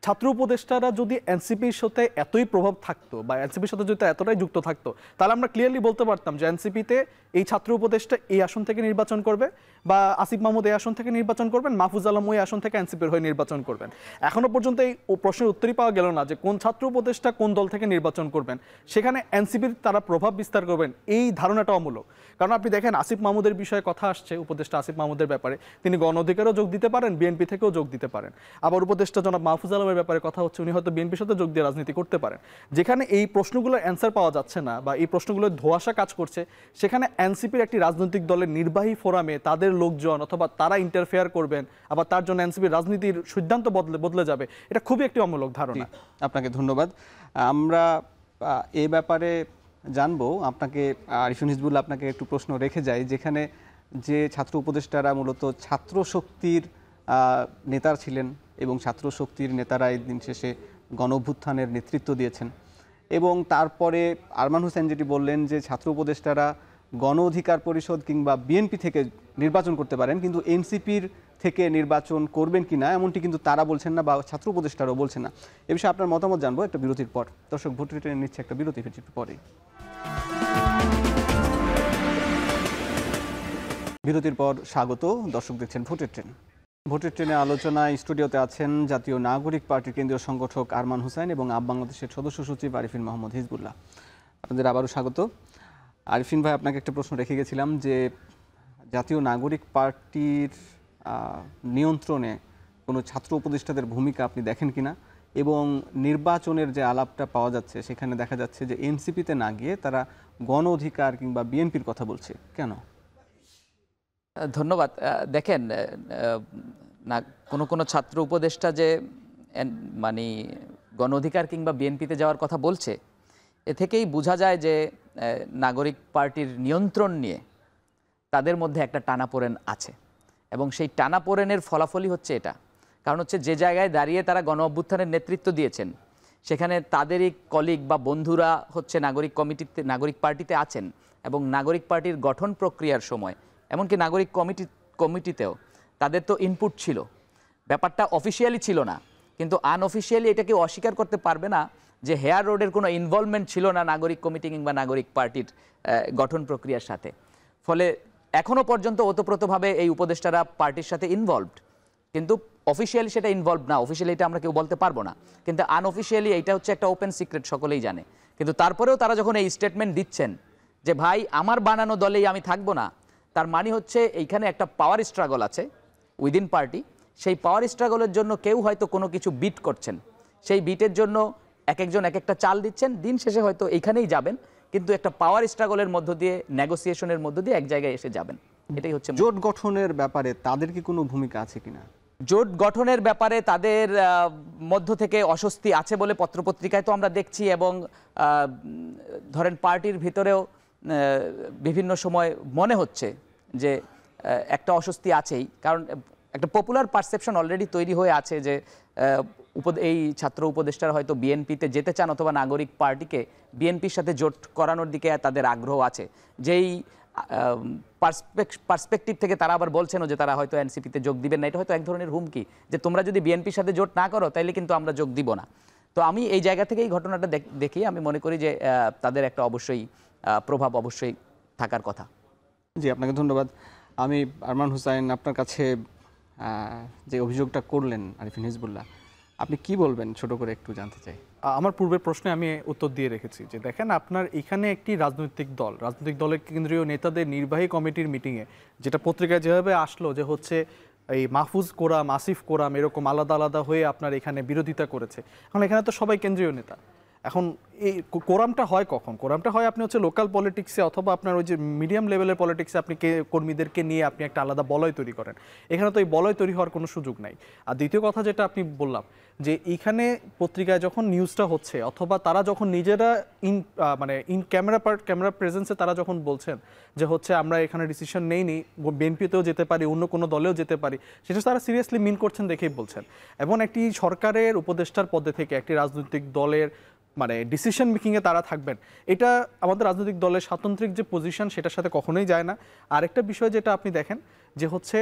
Speaker 2: ছাত্র উপদেষ্টারা যদি এনসিপির সাথে এতই প্রভাব থাকতো বা এনসিপির সাথে যদি এতটাই যুক্ত থাকতো, তাহলে আমরা ক্লিয়ারলি বলতে পারতাম যে এনসিপিতে এই ছাত্র উপদেষ্টা এই আসন থেকে নির্বাচন করবে, বা আসিফ মাহমুদ এই আসন থেকে নির্বাচন করবেন, মাহফুজ আলম ওই আসন থেকে এনসিপির হয়ে নির্বাচন করবেন। এখনো পর্যন্ত এই প্রশ্নের উত্তরই পাওয়া গেল না যে কোন ছাত্র উপদেষ্টা কোন দল থেকে নির্বাচন করবেন, সেখানে এনসিপির তারা প্রভাব বিস্তার করবেন, এই ধারণাটা অমূলক। কারণ আপনি দেখেন আসিফ মাহমুদের বিষয়ে কথা আসছে, উপদেষ্টা আসিফ মাহমুদের ব্যাপারে, তিনি গণ অধিকারও যোগ দিতে পারেন, বিএনপি থেকেও যোগ দিতে পারেন। আবার উপদেষ্টা জনাব মাহফুজ আলমের ব্যাপারে কথা হচ্ছে, উনি হয়তো বিএনপির সাথে যোগ দিয়ে রাজনীতি করতে পারেন। যেখানে এই প্রশ্নগুলোর অ্যান্সার পাওয়া যাচ্ছে না বা এই প্রশ্নগুলোর ধোঁয়াশা কাজ করছে, সেখানে এনসিপির একটি রাজনৈতিক দলের নির্বাহী ফোরামে তাদের লোকজন অথবা তারা ইন্টারফেয়ার করবেন, আবার তার জন্য এনসিপির রাজনীতির সিদ্ধান্ত বদলে যাবে, এটা খুবই একটি অমূলক ধারণা।
Speaker 1: আপনাকে ধন্যবাদ। আমরা এই ব্যাপারে জানবো। আপনাকে আরিফিন হিজবুল্লাহ, আপনাকে একটু প্রশ্ন রেখে যাই, যেখানে যে ছাত্র উপদেষ্টারা মূলত ছাত্র শক্তির নেতা ছিলেন এবং ছাত্র শক্তির নেতারা এই দিন শেষে গণ অভ্যুত্থানের নেতৃত্ব দিয়েছেন, এবং তারপরে আরমান হোসেন যেটি বললেন যে ছাত্র উপদেষ্টারা গণ অধিকার পরিষদ কিংবা বিএনপি থেকে নির্বাচন করতে পারেন, কিন্তু এনসিপির থেকে নির্বাচন করবেন কিনা এমনটি কিন্তু তারা বলছেন না বা ছাত্র উপদেষ্টারাও বলছেন না। এ বিষয়ে আপনার মতামত জানবো একটা বিরতির পর। দর্শক, ভোট রিটার্ন নিচ্ছে একটা বিরতি, ফিরছি একটু পরেই। বিরতির পর স্বাগত। দর্শক দেখছেন ভোটের ট্রেন। ভোটের ট্রেনে আলোচনায় স্টুডিওতে আছেন জাতীয় নাগরিক পার্টির কেন্দ্রীয় সংগঠক আরমান হোসেন এবং আপ বাংলাদেশের সদস্য সচিব আরিফিন মোহাম্মদ হিজবুল্লাহ। আপনাদের আবারও স্বাগত। আরিফিন ভাই, আপনাকে একটা প্রশ্ন রেখে গেছিলাম যে জাতীয় নাগরিক পার্টির নিয়ন্ত্রণে কোনো ছাত্র উপদেষ্টাদের ভূমিকা আপনি দেখেন কিনা, এবং নির্বাচনের যে আলাপটা পাওয়া যাচ্ছে সেখানে দেখা যাচ্ছে যে এনসিপিতে না গিয়ে তারা গণ অধিকার কিংবা বিএনপির কথা বলছে, কেন?
Speaker 3: ধন্যবাদ। দেখেন, না কোনো ছাত্র উপদেষ্টা যে মানে গণ অধিকার কিংবা বিএনপিতে যাওয়ার কথা বলছে, এ থেকেই বোঝা যায় যে নাগরিক পার্টির নিয়ন্ত্রণ নিয়ে তাদের মধ্যে একটা টানাপোড়েন আছে, এবং সেই টানাপোড়েনের ফলাফলই হচ্ছে এটা। কারণ হচ্ছে যে জায়গায় দাঁড়িয়ে তারা গণ অভ্যুত্থানের নেতৃত্ব দিয়েছেন, সেখানে তাদেরই কলিগ বা বন্ধুরা হচ্ছে নাগরিক পার্টিতে আছেন, এবং নাগরিক পার্টির গঠন প্রক্রিয়ার সময় এমনকি নাগরিক কমিটিতেও তাদের তো ইনপুট ছিল। ব্যাপারটা অফিসিয়ালি ছিল না, কিন্তু আনঅফিসিয়ালি এটাকে অস্বীকার করতে পারবে না যে হেয়ার রোডের কোনো ইনভলভমেন্ট ছিল না নাগরিক কমিটি কিংবা নাগরিক পার্টির গঠন প্রক্রিয়ার সাথে। ফলে এখনও পর্যন্ত ওতপ্রোতভাবে এই উপদেষ্টারা পার্টির সাথে ইনভলভড, কিন্তু অফিসিয়ালি সেটা ইনভলভ না। অফিসিয়ালি এটা আমরা কেউ বলতে পারবো না, কিন্তু আনঅফিসিয়ালি এইটা হচ্ছে একটা ওপেন সিক্রেট, সকলেই জানে। কিন্তু তারপরেও তারা যখন এই স্টেটমেন্ট দিচ্ছেন যে ভাই আমার বানানো দলেই আমি থাকবো না, তার মানে হচ্ছে এইখানে একটা পাওয়ার স্ট্রাগল আছে উইদিন পার্টি। সেই পাওয়ার স্ট্রাগলের জন্য কেউ হয়তো কোনো কিছু বিট করছেন, সেই বিটের জন্য একজন এক একটা চাল দিচ্ছেন, দিন শেষে হয়তো এইখানেই যাবেন, কিন্তু একটা পাওয়ার স্ট্রাগলের মধ্য দিয়ে, নেগোসিয়েশনের মধ্য দিয়ে এক জায়গায় এসে যাবেন। এটাই হচ্ছে
Speaker 1: জোট গঠনের ব্যাপারে তাদের কি কোনো ভূমিকা আছে কিনা?
Speaker 3: জোট গঠনের ব্যাপারে তাদের মধ্য থেকে অস্বস্তি আছে বলে পত্রপত্রিকায় তো আমরা দেখছি, এবং ধরেন পার্টির ভিতরেও বিভিন্ন সময় মনে হচ্ছে যে একটা অস্বস্তি আছেই। কারণ একটা পপুলার পারসেপশন অলরেডি তৈরি হয়ে আছে যে এই ছাত্র উপদেষ্টারা হয়তো বিএনপিতে যেতে চান, অথবা নাগরিক পার্টিকে বিএনপির সাথে জোট করানোর দিকে তাদের আগ্রহ আছে। যেই পার্সপেক্টিভ থেকে তারা আবার বলছেন যে তারা হয়তো এনসিপিতে যোগ দিবেন না, এটা হয়তো এক ধরনের হুমকি যে তোমরা যদি বিএনপির সাথে জোট না করো তাইলে কিন্তু আমরা যোগ দিব না। তো আমি এই জায়গা থেকে এই ঘটনাটা দেখি আমি মনে করি যে তাদের একটা অবশ্যই প্রভাব অবশ্যই থাকার কথা।
Speaker 1: জি, আপনাকে ধন্যবাদ। আমি আরমান হোসেন, আপনার কাছে যে অভিযোগটা করলেন আরিফিন হিজবুল্লাহ, আপনি কি বলবেন ছোট করে একটু জানতে চাই।
Speaker 2: আমার পূর্বের প্রশ্নে আমি উত্তর দিয়ে রেখেছি যে দেখেন আপনার এখানে একটি রাজনৈতিক দলের কেন্দ্রীয় নেতাদের নির্বাহী কমিটির মিটিংয়ে যেটা পত্রিকায় যেভাবে আসলো যে হচ্ছে এই মাহফুজ কোরাম, আসিফ কোরাম এরকম আলাদা আলাদা হয়ে আপনার এখানে বিরোধিতা করেছে। এখন এখানে তো সবাই কেন্দ্রীয় নেতা। এখন এই কোরামটা হয় কখন? কোরামটা হয় আপনি হচ্ছে লোকাল পলিটিক্সে অথবা আপনার ওই যে মিডিয়াম লেভেলের পলিটিক্সে আপনি কর্মীদেরকে নিয়ে আপনি একটা আলাদা বলয় তৈরি করেন। এখানে তো এই বলয় তৈরি হওয়ার কোনো সুযোগ নাই। আর দ্বিতীয় কথা যেটা আপনি বললাম যে এইখানে পত্রিকায় যখন নিউজটা হচ্ছে অথবা তারা যখন নিজেরা ইন ক্যামেরা প্রেজেন্সে তারা যখন বলছেন যে হচ্ছে আমরা এখানে ডিসিশন নেইনি, বিএনপিতেও যেতে পারি, অন্য কোনো দলেও যেতে পারি, সেটা তারা সিরিয়াসলি মিন করছেন দেখেই বলছেন। এবং একটি সরকারের উপদেষ্টার পদে থেকে একটি রাজনৈতিক দলের ডিসিশন মেকিংয়ে তারা থাকবেন, এটা আমাদের রাজনৈতিক দলের স্বাতন্ত্রিক যে পজিশন সেটার সাথে কখনোই যায় না। আরেকটা বিষয় যেটা আপনি দেখেন যে হচ্ছে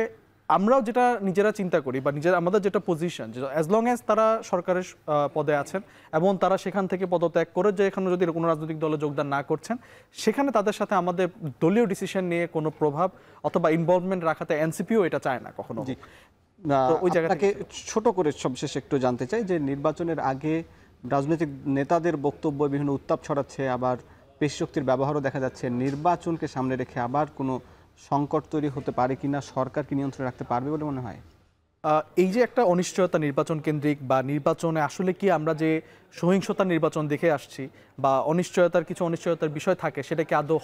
Speaker 2: আমরাও যেটা নিজেরা চিন্তা করি বা আমাদের যেটা পজিশন, যে অ্যাজ লং অ্যাজ তারা সরকারের পদে আছেন এবং তারা সেখান থেকে পদত্যাগ করে যে এখানে যদি কোনো রাজনৈতিক দলে যোগদান না করছেন, সেখানে তাদের সাথে আমাদের দলীয় ডিসিশন নিয়ে কোনো প্রভাব অথবা ইনভলভমেন্ট রাখাতে এনসিপিও এটা চায় না কখনো।
Speaker 1: ওই জায়গাটাকে ছোট করে সবশেষ একটু জানতে চাই যে নির্বাচনের আগে রাজনৈতিক নেতাদের বক্তব্য বিভিন্ন উত্তাপ ছড়াচ্ছে, আবার পেশি শক্তির ব্যবহারও দেখা যাচ্ছে। নির্বাচনকে সামনে রেখে আবার কোনো সংকট তৈরি হতে পারে কিনা, সরকার কি নিয়ন্ত্রণে রাখতে পারবে বলে মনে হয়?
Speaker 2: এই যে একটা অনিশ্চয়তা নির্বাচন কেন্দ্রিক বা নির্বাচনে আসলে কি আমরা যে সহিংসতা নির্বাচন দেখে আসছি বা কিছু অনিশ্চয়তার বিষয় থাকে সেটা কি আদৌ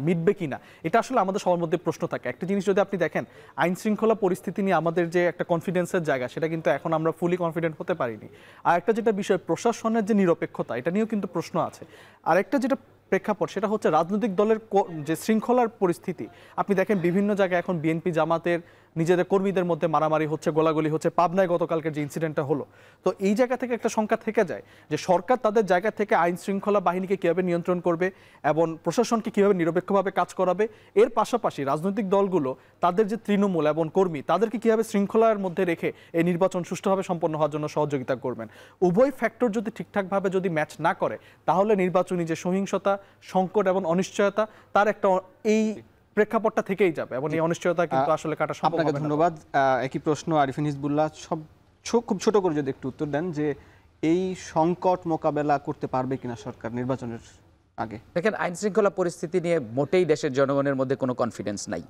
Speaker 2: মিটবে কিনা, এটা আসলে আমাদের সবার মধ্যে প্রশ্ন থাকে। একটা জিনিস যদি আপনি দেখেন, আইন শৃঙ্খলা পরিস্থিতি নিয়ে আমাদের যে একটা কনফিডেন্সের জায়গা সেটা কিন্তু এখন আমরা ফুলি কনফিডেন্ট হতে পারিনি। আর একটা যেটা বিষয় প্রশাসনের যে নিরপেক্ষতা, এটা নিয়েও কিন্তু প্রশ্ন আছে। আর একটা যেটা প্রেক্ষাপট সেটা হচ্ছে রাজনৈতিক দলের যে শৃঙ্খলার পরিস্থিতি। আপনি দেখেন বিভিন্ন জায়গায় এখন বিএনপি জামাতের নিজেদের কর্মীদের মধ্যে মারামারি হচ্ছে, গোলাগুলি হচ্ছে। পাবনায় গতকালকের যে ইনসিডেন্টটা হলো, তো এই জায়গা থেকে একটা শঙ্কা থেকে যায় যে সরকার তাদের জায়গা থেকে আইন শৃঙ্খলা বাহিনীকে কীভাবে নিয়ন্ত্রণ করবে এবং প্রশাসনকে কীভাবে নিরপেক্ষভাবে কাজ করাবে। এর পাশাপাশি রাজনৈতিক দলগুলো তাদের যে তৃণমূল এবং কর্মী তাদেরকে কীভাবে শৃঙ্খলার মধ্যে রেখে এই নির্বাচন সুষ্ঠুভাবে সম্পন্ন হওয়ার জন্য সহযোগিতা করবেন। উভয় ফ্যাক্টর যদি ঠিকঠাকভাবে যদি ম্যাচ না করে, তাহলে নির্বাচনী যে সহিংসতা, সংকট এবং অনিশ্চয়তা তার একটা এই প্রেক্ষাপটটা থেকেই যাবে এবং এই অনিশ্চয়তা কিন্তু আসলে কাটা সম্ভব হবে না।
Speaker 1: আপনাকে ধন্যবাদ। একই প্রশ্ন আরিফিন হিজবুল্লাহ, খুব ছোট করে যদি একটু উত্তর দেন যে এই সংকট মোকাবেলা করতে পারবে কিনা সরকার নির্বাচনের আগে?
Speaker 3: দেখেন, আইন শৃঙ্খলা পরিস্থিতি নিয়ে মোটেই দেশের জনগণের মধ্যে কোনো কনফিডেন্স নাই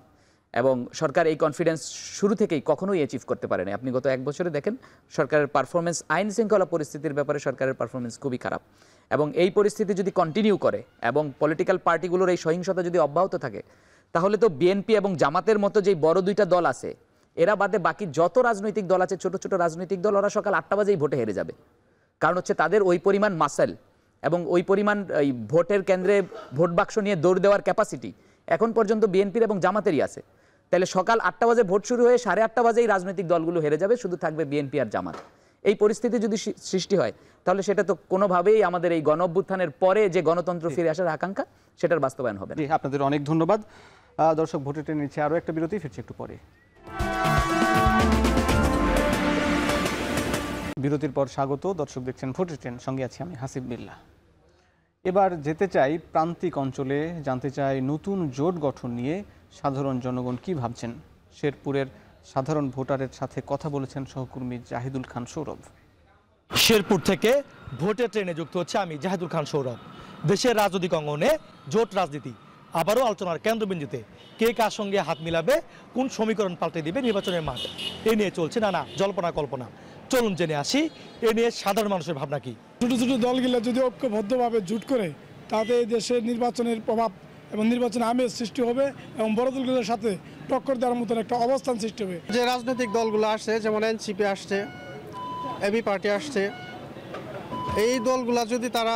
Speaker 3: এবং সরকার এই কনফিডেন্স শুরু থেকেই কখনোই অ্যাচিভ করতে পারে না। আপনি গত এক বছরে দেখেন সরকারের পারফরমেন্স, আইন শৃঙ্খলা পরিস্থিতির ব্যাপারে সরকারের পারফরমেন্স খুবই খারাপ। এবং এই পরিস্থিতি যদি কন্টিনিউ করে এবং পলিটিক্যাল পার্টিগুলোর এই সহিংসতা যদি অব্যাহত থাকে, তাহলে তো বিএনপি এবং জামাতের মতো যেই বড় দুইটা দল আছে, এরা বাদে বাকি যত রাজনৈতিক দল আছে, ছোট ছোট রাজনৈতিক দল, ওরা সকাল 8টা বাজেই ভোটে হেরে যাবে। কারণ হচ্ছে তাদের ওই পরিমাণ মাসেল এবং ওই পরিমাণ এই ভোটের কেন্দ্রে ভোট বাক্স নিয়ে দৌড় দেওয়ার ক্যাপাসিটি এখন পর্যন্ত বিএনপির এবং জামাতেরই আছে। তাহলে সকাল 8টা বাজে ভোট শুরু হয়ে 8:30 বাজেই রাজনৈতিক দলগুলো হেরে যাবে, শুধু থাকবে বিএনপি আর জামাত। এই পরিস্থিতি যদি সৃষ্টি হয়, তাহলে সেটা তো কোনোভাবেই আমাদের এই গণঅভ্যুত্থানের পরে যে গণতন্ত্র ফিরে আসার আকাঙ্ক্ষা, সেটার বাস্তবায়ন হবে না।
Speaker 1: আপনাদের অনেক ধন্যবাদ। দর্শক, ভোটে টেনে নিচ্ছে আরও একটা বিরতি, ফিরছে একটু পরে। বিরতির পর স্বাগত। দর্শক দেখছেন ভোটে ট্রেন, সঙ্গে আছি আমি হাসিব বিল্লাহ। এবার যেতে চাই প্রান্তিক অঞ্চলে, জানতে চাই নতুন জোট গঠন নিয়ে সাধারণ জনগণ কি ভাবছেন। শেরপুরের সাধারণ ভোটারের সাথে কথা বলেছেন সহকর্মী জাহিদুল খান সৌরভ।
Speaker 5: শেরপুর থেকে ভোটে ট্রেনে যুক্ত হচ্ছে আমি জাহিদুল খান সৌরভ। দেশের রাজনৈতিক অঙ্গনে জোট রাজনীতি আবারও আলোচনার কেন্দ্রবিন্দুতে। কে কার সঙ্গে হাত মিলাবে, কোন সমীকরণ পাল্টে দিবে নির্বাচনের মাঠ, এ নিয়ে চলছে নানা জল্পনা কল্পনা। চলুন জেনে আসি এ নিয়ে সাধারণ মানুষের ভাবনা কি।
Speaker 6: ছোট ছোট দলগুলো যদি ঐক্যবদ্ধভাবে জোট করে, তাতে দেশের নির্বাচনের প্রভাব এবং নির্বাচনের আমেজ সৃষ্টি হবে এবং বড় দলগুলোর সাথে টক্কর দেওয়ার মতন একটা অবস্থান সৃষ্টি হবে।
Speaker 7: যে রাজনৈতিক দলগুলো আসছে, যেমন এনসিপি আসছে, এবি পার্টি আসছে, এই দলগুলা যদি তারা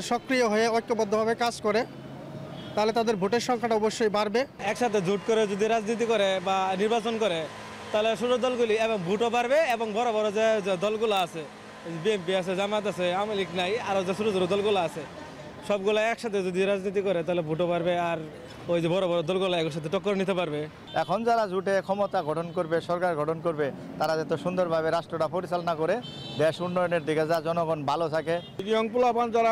Speaker 7: সক্রিয় হয়ে ঐক্যবদ্ধভাবে কাজ করে, তাহলে তাদের ভোটের সংখ্যাটা অবশ্যই বাড়বে।
Speaker 8: একসাথে জোট করে যদি রাজনীতি করে বা নির্বাচন করে, তাহলে ছোট দলগুলি এবং ভোটও বাড়বে এবং বড় বড় যে দলগুলো আছে, বিএনপি আছে, জামাত আছে, আওয়ামী লীগ নাই, আরও যে ছোট ছোট দলগুলো আছে, সবগুলো একসাথে যদি রাজনীতি করে তাহলে ভোটও বাড়বে আর ওই যে বড় বড় দলগুলো একসাথে টক্কর নিতে পারবে।
Speaker 9: এখন যারা জোটে ক্ষমতা গঠন করবে, সরকার গঠন করবে, তারা যাতে সুন্দরভাবে রাষ্ট্রটা পরিচালনা করে দেশ উন্নয়নের দিকে যা জনগণ ভালো থাকে।
Speaker 6: ইয়ং পোলাপান যারা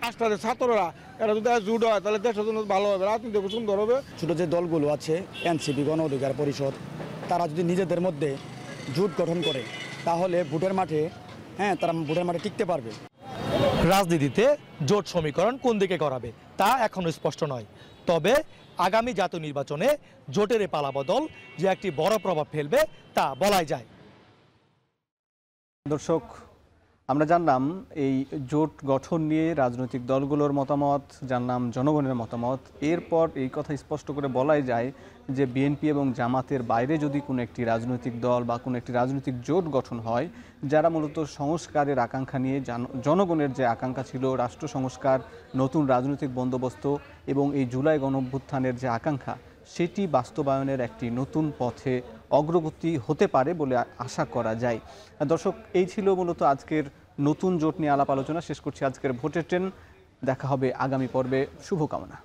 Speaker 6: আসলে ছাত্ররা, এরা যদি জোট হয় তাহলে দেশের জন্য ভালো হবে, রাজনীতি সুন্দর হবে।
Speaker 10: ছোট যে দলগুলো আছে, এনসিপি, গণ অধিকার পরিষদ, তারা যদি নিজেদের মধ্যে জোট গঠন করে তাহলে ভোটের মাঠে তারা ভোটের মাঠে টিকতে পারবে।
Speaker 5: রাজনীতিতে জোট সমীকরণ কোন দিকে করাবে তা এখনো স্পষ্ট নয়, তবে আগামী জাতীয় নির্বাচনে জোটের এই পালাবদল যে একটি বড় প্রভাব ফেলবে তা বলাই যায়।
Speaker 1: দর্শক, আমরা জানলাম এই জোট গঠন নিয়ে রাজনৈতিক দলগুলোর মতামত, জানলাম জনগণের মতামত। এরপর এই কথা স্পষ্ট করে বলাই যায় যে বিএনপি এবং জামাতের বাইরে যদি কোনো একটি রাজনৈতিক দল বা কোনো একটি রাজনৈতিক জোট গঠন হয়, যারা মূলত সংস্কারের আকাঙ্ক্ষা নিয়ে, জনগণের যে আকাঙ্ক্ষা ছিল রাষ্ট্র সংস্কার, নতুন রাজনৈতিক বন্দোবস্ত এবং এই জুলাই গণঅভ্যুত্থানের যে আকাঙ্ক্ষা, সেটি বাস্তবায়নের একটি নতুন পথে অগ্রগতি হতে পারে বলে আশা করা যায়। দর্শক, এই ছিল মূলত আজকের নতুন জোট নিয়ে আলাপ আলোচনা। শেষ করছি আজকের ভোটের ট্রেন। দেখা হবে আগামী পর্বে। শুভকামনা।